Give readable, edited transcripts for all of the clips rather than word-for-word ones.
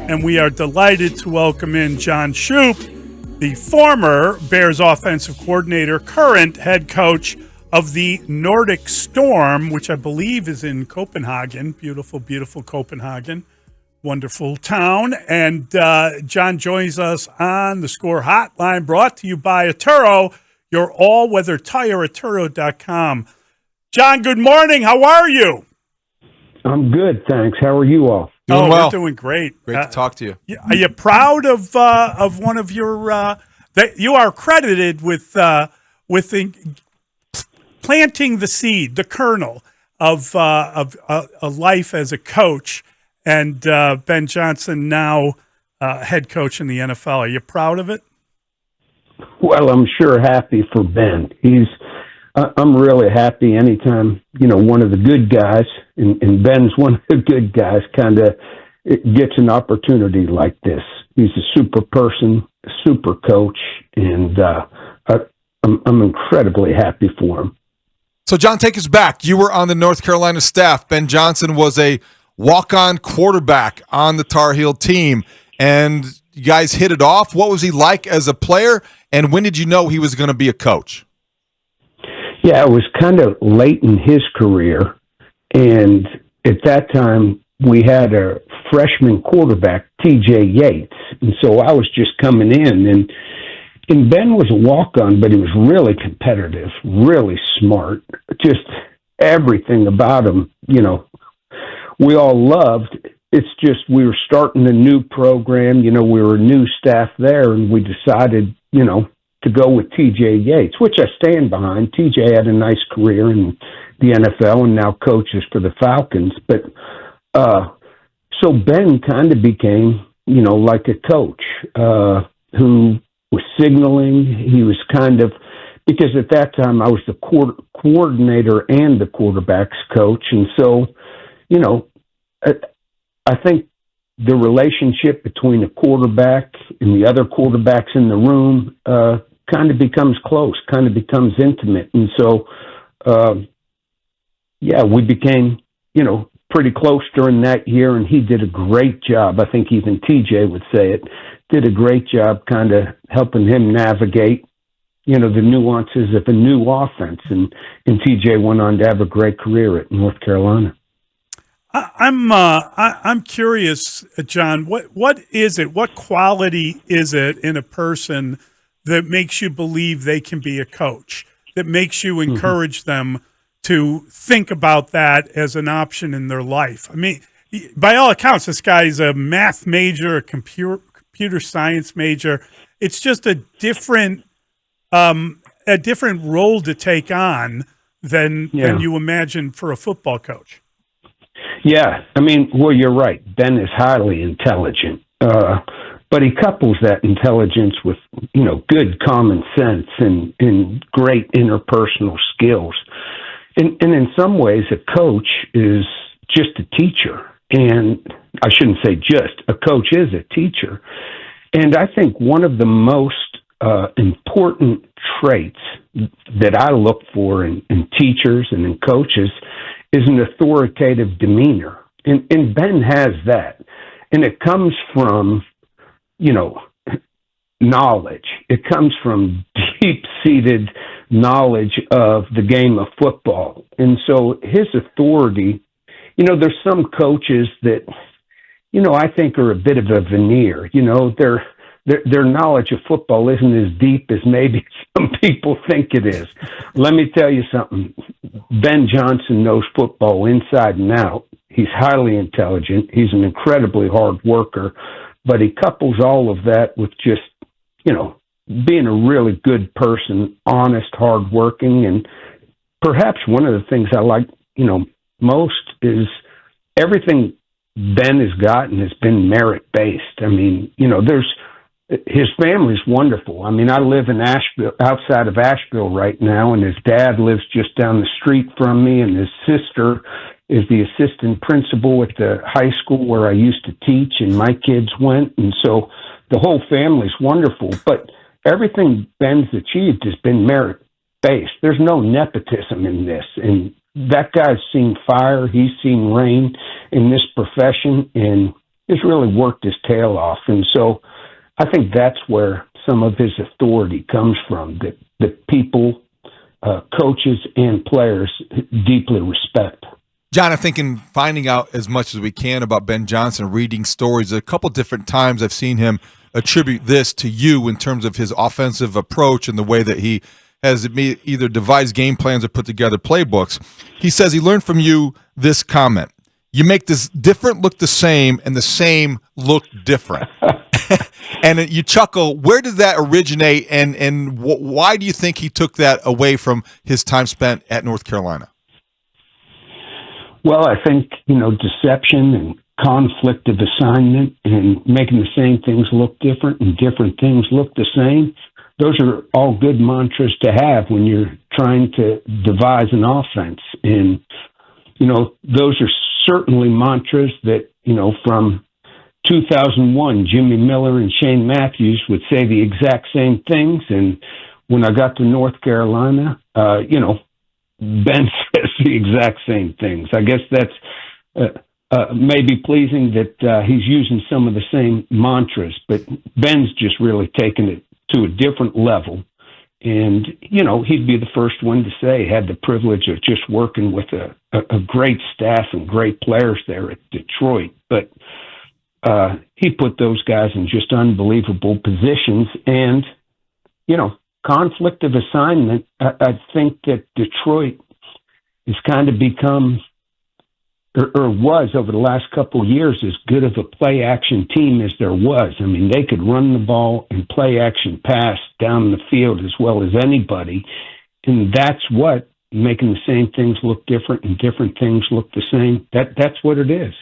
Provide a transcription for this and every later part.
and we are delighted to welcome in John Shoop, the former Bears offensive coordinator, current head coach of the Nordic Storm, which I believe is in Copenhagen. Beautiful, beautiful Copenhagen. Wonderful town. And John joins us on the Score Hotline, brought to you by Atturo, your all-weather tire, Atturo.com. John, good morning. How are you? I'm good, thanks. How are you all? Doing well. We're doing great. Great to talk to you. Are you proud of one of your that you are credited with planting the seed, the kernel of a life as a coach, and Ben Johnson now head coach in the NFL. Are you proud of it? Well, I'm sure happy for Ben. I'm really happy anytime, one of the good guys, and Ben's one of the good guys, kind of gets an opportunity like this. He's a super person, a super coach, and I'm incredibly happy for him. So, John, take us back. You were on the North Carolina staff. Ben Johnson was a walk-on quarterback on the Tar Heel team, and you guys hit it off. What was he like as a player, and when did you know he was going to be a coach? Yeah, it was kind of late in his career, and at that time we had a freshman quarterback, T.J. Yates, and so I was just coming in, and Ben was a walk-on, but he was really competitive, really smart, just everything about him, we all loved. It's just we were starting a new program, we were a new staff there, and we decided, to go with T.J. Yates, which I stand behind. T.J. had a nice career in the NFL and now coaches for the Falcons. But so Ben kind of became, like a coach who was signaling. He was kind of, because at that time I was the coordinator and the quarterback's coach. And so, I think the relationship between a quarterback and the other quarterbacks in the room kind of becomes close, kind of becomes intimate. And so, we became, pretty close during that year, and he did a great job. I think even TJ would say it, did a great job kind of helping him navigate, the nuances of a new offense. And TJ went on to have a great career at North Carolina. I'm curious, John. What is it? What quality is it in a person that makes you believe they can be a coach? That makes you encourage them to think about that as an option in their life? I mean, by all accounts, this guy's a math major, a computer science major. It's just a different role to take on than you imagine for a football coach. Yeah, you're right. Ben is highly intelligent, but he couples that intelligence with, good common sense and great interpersonal skills. And in some ways, a coach is just a teacher. And I shouldn't say just, a coach is a teacher. And I think one of the most important traits that I look for in teachers and in coaches is an authoritative demeanor. And Ben has that. And it comes from, knowledge. It comes from deep-seated knowledge of the game of football. And so his authority, there's some coaches that, I think are a bit of a veneer. Their knowledge of football isn't as deep as maybe some people think it is. Let me tell you something. Ben Johnson knows football inside and out. He's highly intelligent. He's an incredibly hard worker, but he couples all of that with just, being a really good person, honest, hardworking. And perhaps one of the things I like, most is everything Ben has gotten has been merit-based. His family's wonderful. I live in Asheville, outside of Asheville right now, and his dad lives just down the street from me, and his sister is the assistant principal at the high school where I used to teach and my kids went. And so the whole family's wonderful, but everything Ben's achieved has been merit-based. There's no nepotism in this. And that guy's seen fire. He's seen rain in this profession. And has really worked his tail off. And so I think that's where some of his authority comes from, that people, coaches and players deeply respect. John, I think in finding out as much as we can about Ben Johnson, reading stories, a couple different times I've seen him attribute this to you in terms of his offensive approach and the way that he has either devised game plans or put together playbooks. He says he learned from you this comment: you make this different look the same and the same look different. And you chuckle. Where did that originate, and why do you think he took that away from his time spent at North Carolina? Well, I think, deception and conflict of assignment and making the same things look different and different things look the same, those are all good mantras to have when you're trying to devise an offense. And, those are certainly mantras that, from 2001, Jimmy Miller and Shane Matthews would say the exact same things. And when I got to North Carolina, Ben says the exact same things. I guess that's maybe pleasing that he's using some of the same mantras, but Ben's just really taken it to a different level. And, he'd be the first one to say, had the privilege of just working with a great staff and great players there at Detroit. But he put those guys in just unbelievable positions. And, conflict of assignment, I think that Detroit has kind of become, or was over the last couple of years, as good of a play-action team as there was. I mean, they could run the ball and play-action pass down the field as well as anybody, and that's what, making the same things look different and different things look the same, that's what it is.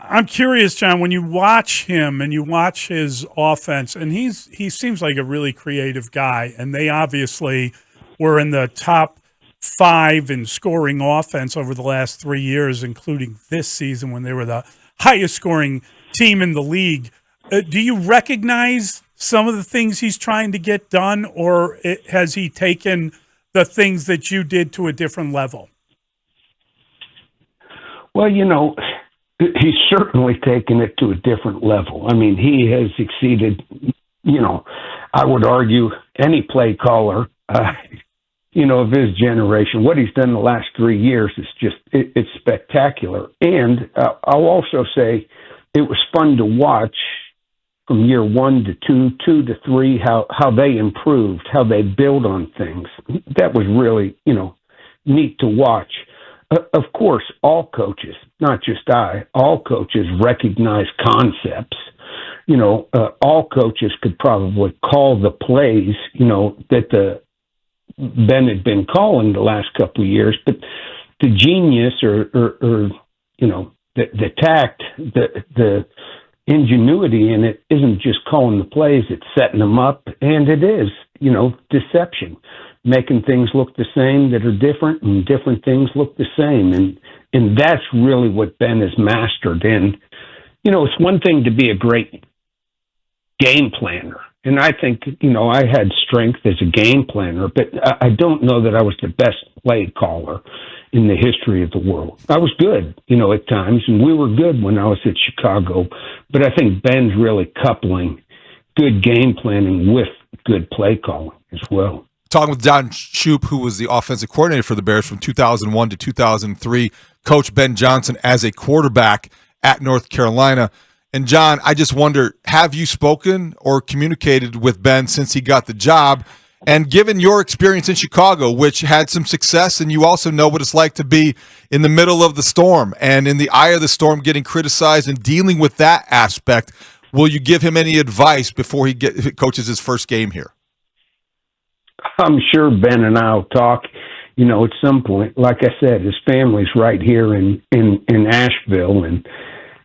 I'm curious, John, when you watch him and you watch his offense, and he seems like a really creative guy, and they obviously were in the top 5 in scoring offense over the last 3 years, including this season when they were the highest scoring team in the league. Do you recognize some of the things he's trying to get done, or has he taken the things that you did to a different level? Well, he's certainly taken it to a different level. I mean, he has exceeded, I would argue, any play caller, of his generation. What he's done the last 3 years is just, it's spectacular. And I'll also say it was fun to watch from year 1 to 2, 2 to 3, how they improved, how they build on things. That was really, neat to watch. Of course, all coaches, not just all coaches recognize concepts. All coaches could probably call the plays, that Ben had been calling the last couple of years, but the genius or the tact, the ingenuity in it isn't just calling the plays, it's setting them up, and it is, deception, making things look the same that are different and different things look the same. And that's really what Ben has mastered. And, it's one thing to be a great game planner. And I think, I had strength as a game planner, but I don't know that I was the best play caller in the history of the world. I was good, at times, and we were good when I was at Chicago. But I think Ben's really coupling good game planning with good play calling as well. Talking with John Shoop, who was the offensive coordinator for the Bears from 2001 to 2003, Coach Ben Johnson as a quarterback at North Carolina. And John, I just wonder, have you spoken or communicated with Ben since he got the job? And given your experience in Chicago, which had some success, and you also know what it's like to be in the middle of the storm and in the eye of the storm getting criticized and dealing with that aspect, will you give him any advice before he coaches his first game here? I'm sure Ben and I will talk, at some point. Like I said, his family's right here in Asheville, and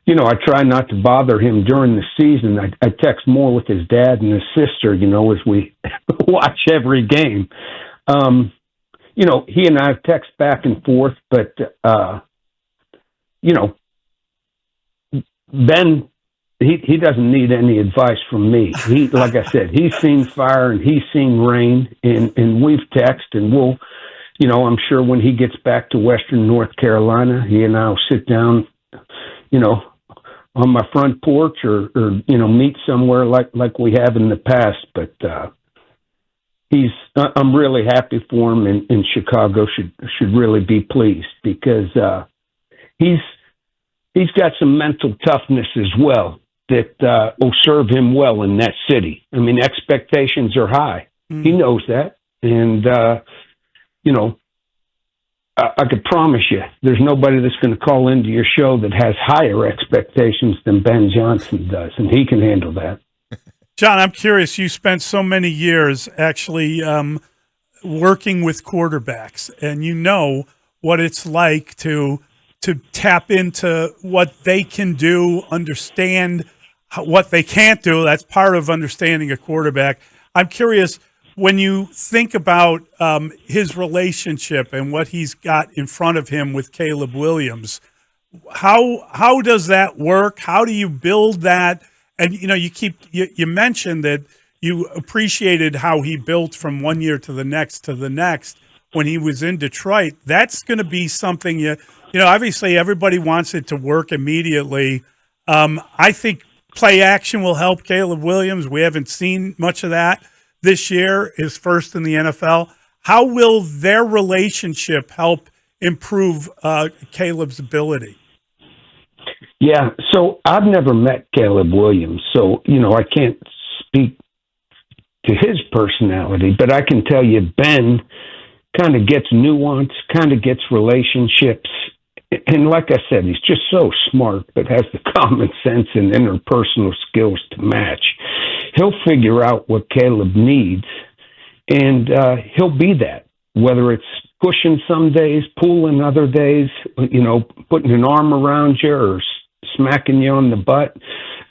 I try not to bother him during the season. I text more with his dad and his sister, as we watch every game. He and I text back and forth, but, Ben, he doesn't need any advice from me. Like I said, he's seen fire and he's seen rain, and we've texted, and we'll, I'm sure when he gets back to Western North Carolina, he and I will sit down, on my front porch or meet somewhere like we have in the past. But I'm really happy for him, and Chicago should really be pleased because he's got some mental toughness as well that will serve him well in that city. I mean, expectations are high. He knows that, and I could promise you, there's nobody that's going to call into your show that has higher expectations than Ben Johnson does, and he can handle that. John, I'm curious. You spent so many years actually working with quarterbacks, and you know what it's like to tap into what they can do, understand what they can't do. That's part of understanding a quarterback. I'm curious, when you think about his relationship and what he's got in front of him with Caleb Williams, how does that work? How do you build that? And you mentioned that you appreciated how he built from one year to the next when he was in Detroit. That's going to be something obviously everybody wants it to work immediately. I think play action will help Caleb Williams. We haven't seen much of that this year, his first in the NFL. How will their relationship help improve Caleb's ability? Yeah, so I've never met Caleb Williams, so, I can't speak to his personality, but I can tell you Ben kind of gets nuance, kind of gets relationships, and like I said, he's just so smart, but has the common sense and interpersonal skills to match. He'll figure out what Caleb needs, and he'll be that, whether it's pushing some days, pulling other days, putting an arm around you or smacking you on the butt.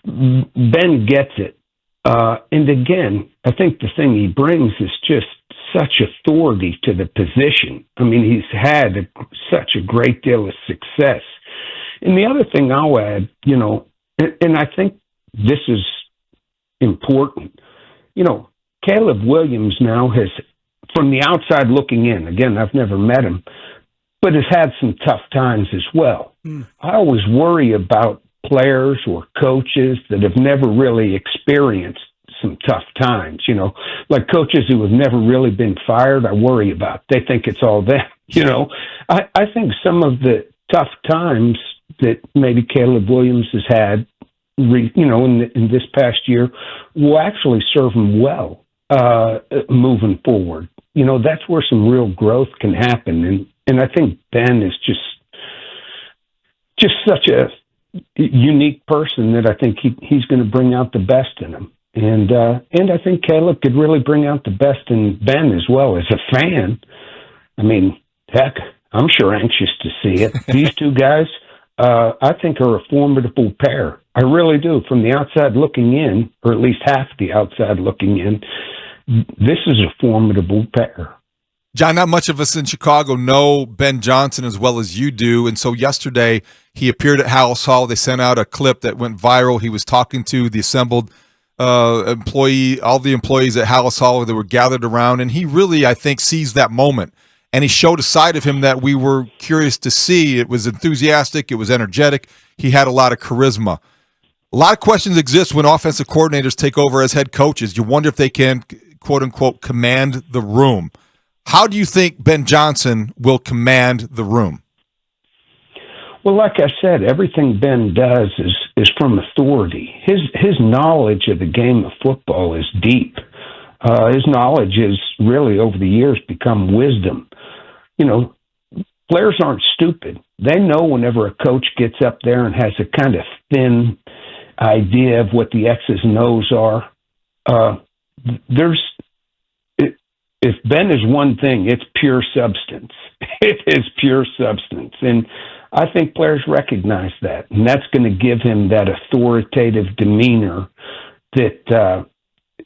Ben gets it. And again, I think the thing he brings is just such authority to the position. I mean, he's had such a great deal of success. And the other thing I'll add, and I think this is important, Caleb Williams now has, from the outside looking in, again, I've never met him, but has had some tough times as well. I always worry about players or coaches that have never really experienced some tough times, like coaches who have never really been fired, I worry about. They think it's all them, I think some of the tough times that maybe Caleb Williams has had, in this past year will actually serve him well moving forward. That's where some real growth can happen. And I think Ben is just such a unique person that I think he's going to bring out the best in him. And I think Caleb could really bring out the best in Ben as well. As a fan, I mean, heck, I'm sure anxious to see it. These two guys, I think, are a formidable pair. I really do. From the outside looking in, or at least half the outside looking in, this is a formidable pair. John, not much of us in Chicago know Ben Johnson as well as you do, and so yesterday he appeared at House Hall. They sent out a clip that went viral. He was talking to the assembled all the employees at House Hall that were gathered around, and he really, I think, seized that moment, and he showed a side of him that we were curious to see. It was enthusiastic. It was energetic. He had a lot of charisma. A lot of questions exist when offensive coordinators take over as head coaches. You wonder if they can, quote-unquote, command the room. How do you think Ben Johnson will command the room? Well, like I said, everything Ben does is from authority. His knowledge of the game of football is deep. His knowledge has really, over the years, become wisdom. Players aren't stupid. They know whenever a coach gets up there and has a kind of thin idea of what the X's and O's are. If Ben is one thing, it's pure substance. It is pure substance. And I think players recognize that. And that's going to give him that authoritative demeanor that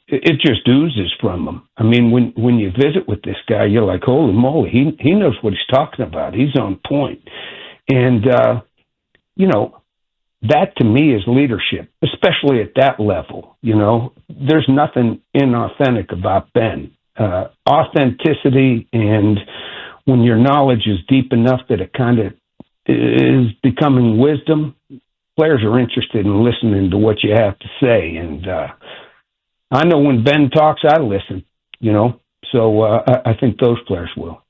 it just oozes from him. I mean, when you visit with this guy, you're like, holy moly, he knows what he's talking about. He's on point. And, that to me is leadership, especially at that level. There's nothing inauthentic about Ben. Authenticity, and when your knowledge is deep enough that it kind of is becoming wisdom, players are interested in listening to what you have to say. And I know when Ben talks, I listen, So I think those players will.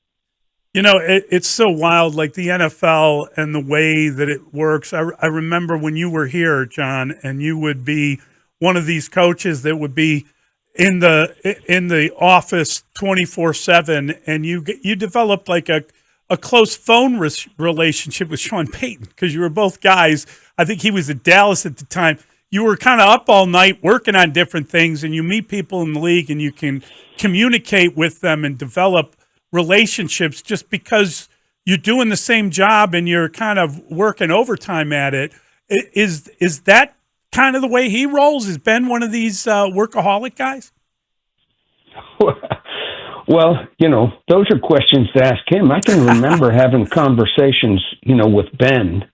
It's so wild, like the NFL and the way that it works. I remember when you were here, John, and you would be one of these coaches that would be in the office 24/7, and you developed like a close phone relationship with Sean Payton because you were both guys. I think he was at Dallas at the time. You were kind of up all night working on different things, and you meet people in the league, and you can communicate with them and develop relationships just because you're doing the same job and you're kind of working overtime at it. Is that kind of the way he rolls? Is Ben one of these workaholic guys? Well, those are questions to ask him. I can remember having conversations, with Ben,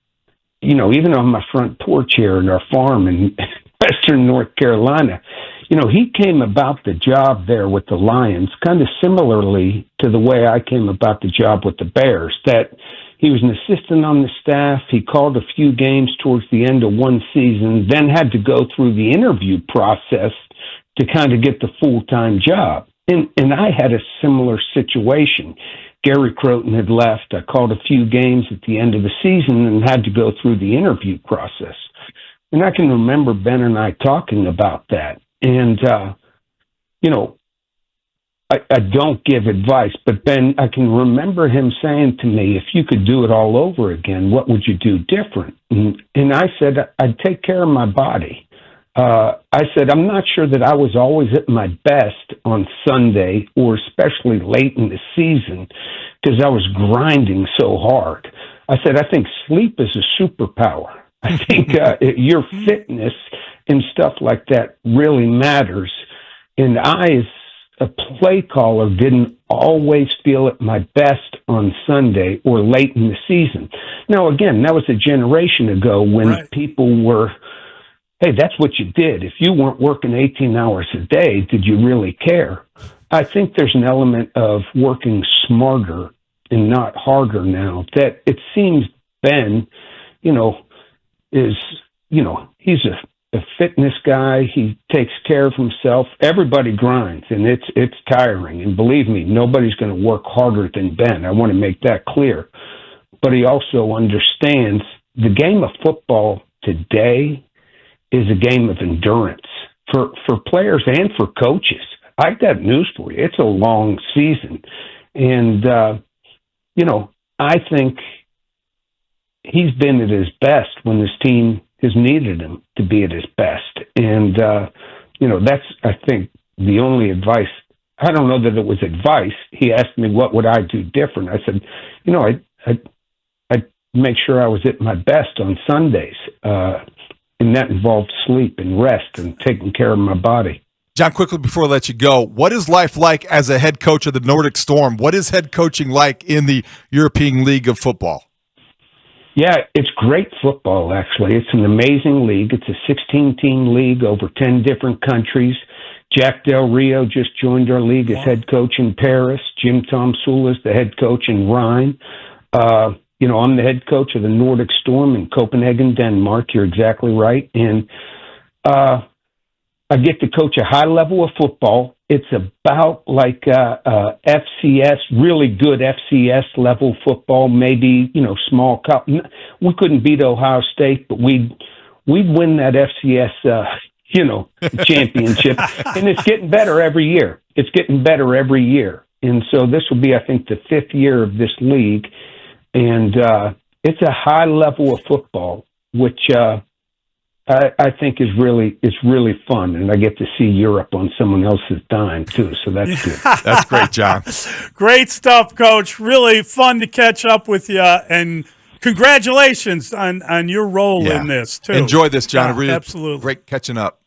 even on my front porch here in our farm in Western North Carolina. He came about the job there with the Lions kind of similarly to the way I came about the job with the Bears, that he was an assistant on the staff. He called a few games towards the end of one season, then had to go through the interview process to kind of get the full-time job. And I had a similar situation. Gary Croton had left. I called a few games at the end of the season and had to go through the interview process. And I can remember Ben and I talking about that. And, I don't give advice, but Ben, I can remember him saying to me, if you could do it all over again, what would you do different? And I said, I'd take care of my body. I said, I'm not sure that I was always at my best on Sunday or especially late in the season because I was grinding so hard. I said, I think sleep is a superpower. I think your fitness and stuff like that really matters. And I, as a play caller, didn't always feel at my best on Sunday or late in the season. Now, again, that was a generation ago when people were, hey, that's what you did. If you weren't working 18 hours a day, did you really care? I think there's an element of working smarter and not harder now that it seems Ben, is, he's a fitness guy. He takes care of himself. Everybody grinds, and it's tiring. And believe me, nobody's going to work harder than Ben. I want to make that clear. But he also understands the game of football today is a game of endurance for players and for coaches. I've got news for you. It's a long season. And, I think he's been at his best when his team has needed him to be at his best. And, that's, I think, the only advice. I don't know that it was advice. He asked me, what would I do different? I said, I'd make sure I was at my best on Sundays. And that involved sleep and rest and taking care of my body. John, quickly before I let you go, what is life like as a head coach of the Nordic Storm? What is head coaching like in the European League of Football? Yeah, it's great football, actually. It's an amazing league. It's a 16-team league over 10 different countries. Jack Del Rio just joined our league as head coach in Paris. Jim Tomsula is the head coach in Rhine. I'm the head coach of the Nordic Storm in Copenhagen, Denmark. You're exactly right. And I get to coach a high level of football. It's about like FCS, really good FCS level football, maybe, small cup. We couldn't beat Ohio State, but we'd win that FCS, championship. And it's getting better every year. And so this will be, I think, the 5th year of this league. And it's a high level of football, which I think is really fun, and I get to see Europe on someone else's dime too. So that's good. That's great, John. Great stuff, Coach. Really fun to catch up with you, and congratulations on your role in this too. Enjoy this, John. Absolutely great catching up.